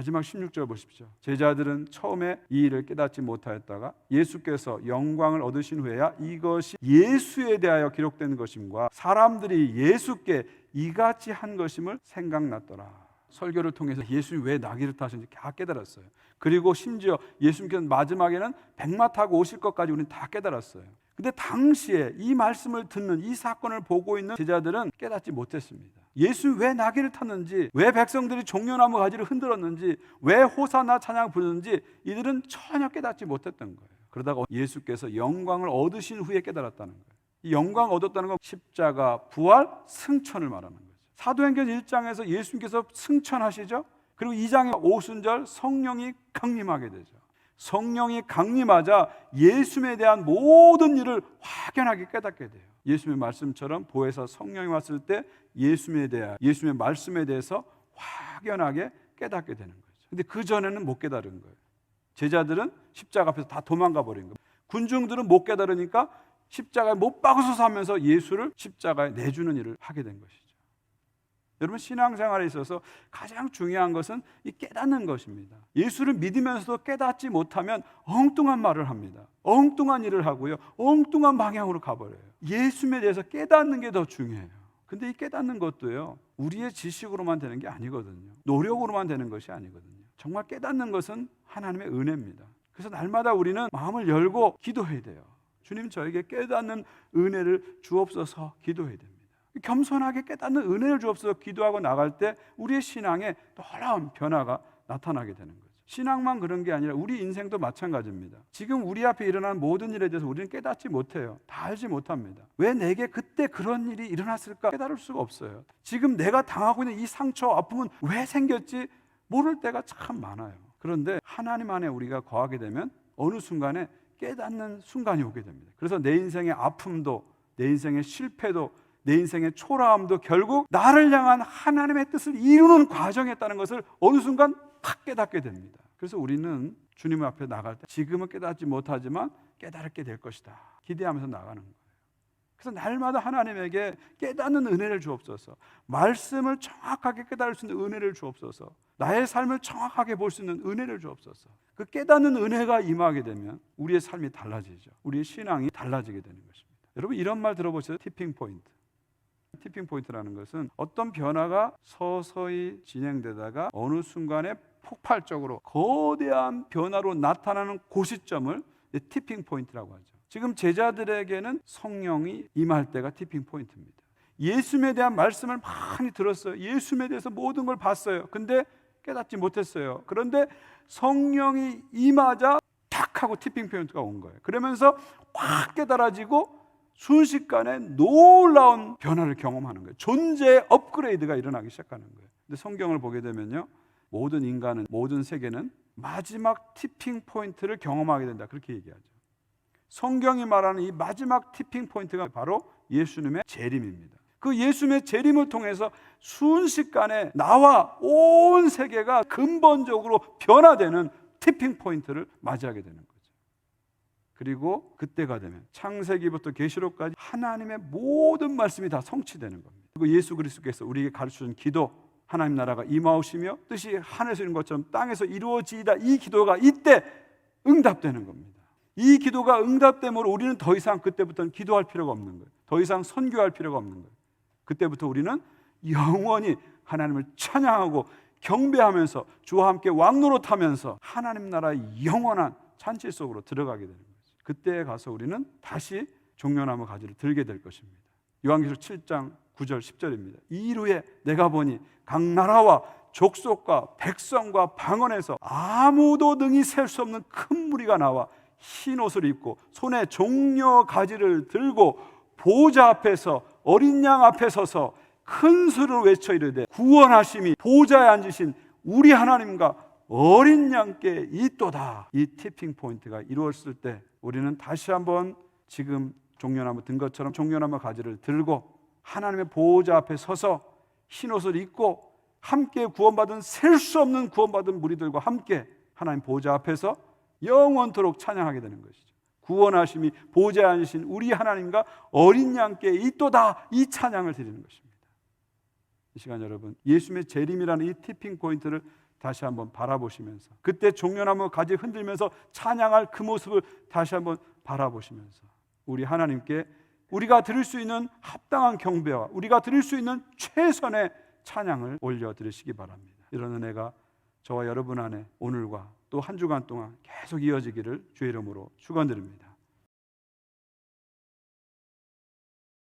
마지막 16절 보십시오. 제자들은 처음에 이 일을 깨닫지 못하였다가 예수께서 영광을 얻으신 후에야 이것이 예수에 대하여 기록된 것임과 사람들이 예수께 이같이 한 것임을 생각났더라. 설교를 통해서 예수님이 왜 나귀를 타셨는지 다 깨달았어요. 그리고 심지어 예수님께서 마지막에는 백마 타고 오실 것까지 우리는 다 깨달았어요. 근데 당시에 이 말씀을 듣는, 이 사건을 보고 있는 제자들은 깨닫지 못했습니다. 예수님이 왜 나귀를 탔는지, 왜 백성들이 종려나무 가지를 흔들었는지, 왜 호사나 찬양 부르는지 이들은 전혀 깨닫지 못했던 거예요. 그러다가 예수께서 영광을 얻으신 후에 깨달았다는 거예요. 이 영광을 얻었다는 건 십자가, 부활, 승천을 말하는 거예요. 사도행전 1장에서 예수님께서 승천하시죠. 그리고 2장의 오순절 성령이 강림하게 되죠. 성령이 강림하자 예수님에 대한 모든 일을 확연하게 깨닫게 돼요. 예수님의 말씀처럼 보혜사 성령이 왔을 때 예수님에 대한, 예수님의 말씀에 대해서 확연하게 깨닫게 되는 거죠. 근데 그 전에는 못 깨달은 거예요. 제자들은 십자가 앞에서 다 도망가 버린 거예요. 군중들은 못 깨달으니까 십자가에 못 박아서 하면서 예수를 십자가에 내주는 일을 하게 된 것이죠. 여러분, 신앙생활에 있어서 가장 중요한 것은 이 깨닫는 것입니다. 예수를 믿으면서도 깨닫지 못하면 엉뚱한 말을 합니다. 엉뚱한 일을 하고요, 엉뚱한 방향으로 가버려요. 예수님에 대해서 깨닫는 게 더 중요해요. 근데 이 깨닫는 것도요, 우리의 지식으로만 되는 게 아니거든요. 노력으로만 되는 것이 아니거든요. 정말 깨닫는 것은 하나님의 은혜입니다. 그래서 날마다 우리는 마음을 열고 기도해야 돼요. 주님, 저에게 깨닫는 은혜를 주옵소서 기도해야 됩니다. 겸손하게 깨닫는 은혜를 주옵소서 기도하고 나갈 때 우리의 신앙에 놀라운 변화가 나타나게 되는 거죠. 신앙만 그런 게 아니라 우리 인생도 마찬가지입니다. 지금 우리 앞에 일어난 모든 일에 대해서 우리는 깨닫지 못해요. 다 알지 못합니다. 왜 내게 그때 그런 일이 일어났을까 깨달을 수가 없어요. 지금 내가 당하고 있는 이 상처, 아픔은 왜 생겼지 모를 때가 참 많아요. 그런데 하나님 안에 우리가 거하게 되면 어느 순간에 깨닫는 순간이 오게 됩니다. 그래서 내 인생의 아픔도, 내 인생의 실패도, 내 인생의 초라함도 결국 나를 향한 하나님의 뜻을 이루는 과정이었다는 것을 어느 순간 팍 깨닫게 됩니다. 그래서 우리는 주님 앞에 나갈 때 지금은 깨닫지 못하지만 깨닫게 될 것이다 기대하면서 나가는 거예요. 그래서 날마다 하나님에게 깨닫는 은혜를 주옵소서, 말씀을 정확하게 깨달을 수 있는 은혜를 주옵소서, 나의 삶을 정확하게 볼 수 있는 은혜를 주옵소서. 그 깨닫는 은혜가 임하게 되면 우리의 삶이 달라지죠. 우리의 신앙이 달라지게 되는 것입니다. 여러분, 이런 말 들어보셨어요? 티핑 포인트. 티핑 포인트라는 것은 어떤 변화가 서서히 진행되다가 어느 순간에 폭발적으로 거대한 변화로 나타나는 그 시점을 티핑 포인트라고 하죠. 지금 제자들에게는 성령이 임할 때가 티핑 포인트입니다. 예수님에 대한 말씀을 많이 들었어요. 예수님에 대해서 모든 걸 봤어요. 근데 깨닫지 못했어요. 그런데 성령이 임하자 탁 하고 티핑 포인트가 온 거예요. 그러면서 확 깨달아지고 순식간에 놀라운 변화를 경험하는 거예요. 존재의 업그레이드가 일어나기 시작하는 거예요. 근데 성경을 보게 되면요, 모든 인간은, 모든 세계는 마지막 티핑 포인트를 경험하게 된다, 그렇게 얘기하죠. 성경이 말하는 이 마지막 티핑 포인트가 바로 예수님의 재림입니다. 그 예수님의 재림을 통해서 순식간에 나와 온 세계가 근본적으로 변화되는 티핑 포인트를 맞이하게 되는 거예요. 그리고 그때가 되면 창세기부터 계시록까지 하나님의 모든 말씀이 다 성취되는 겁니다. 그리고 예수 그리스도께서 우리에게 가르쳐준 기도, 하나님 나라가 임하오시며 뜻이 하늘에서 이룬 것처럼 땅에서 이루어지이다, 이 기도가 이때 응답되는 겁니다. 이 기도가 응답됨으로 우리는 더 이상 그때부터는 기도할 필요가 없는 거예요. 더 이상 선교할 필요가 없는 거예요. 그때부터 우리는 영원히 하나님을 찬양하고 경배하면서 주와 함께 왕노릇하면서 하나님 나라의 영원한 잔치 속으로 들어가게 되는 거예요. 그때에 가서 우리는 다시 종려나무 가지를 들게 될 것입니다. 요한계시록 7장 9절 10절입니다. 이후에 내가 보니 각 나라와 족속과 백성과 방언에서 아무도 능히 셀 수 없는 큰 무리가 나와 흰 옷을 입고 손에 종려 가지를 들고 보좌 앞에서 어린 양 앞에 서서 큰 소리로 외쳐 이르되 구원하심이 보좌에 앉으신 우리 하나님과 어린 양께 있도다. 이 티핑 포인트가 이루어졌을 때 우리는 다시 한번 지금 종려나무 든 것처럼 종려나무 가지를 들고 하나님의 보호자 앞에 서서 흰옷을 입고 함께 구원받은, 셀 수 없는 구원받은 무리들과 함께 하나님 보호자 앞에서 영원토록 찬양하게 되는 것이죠. 구원하심이 보호자에 앉으신 우리 하나님과 어린 양께 있도다, 이 찬양을 드리는 것입니다. 이 시간 여러분, 예수님의 재림이라는 이 티핑 포인트를 다시 한번 바라보시면서, 그때 종려나무 가지 흔들면서 찬양할 그 모습을 다시 한번 바라보시면서 우리 하나님께 우리가 드릴 수 있는 합당한 경배와 우리가 드릴 수 있는 최선의 찬양을 올려드리시기 바랍니다. 이런 은혜가 저와 여러분 안에 오늘과 또 한 주간 동안 계속 이어지기를 주의 이름으로 축원드립니다.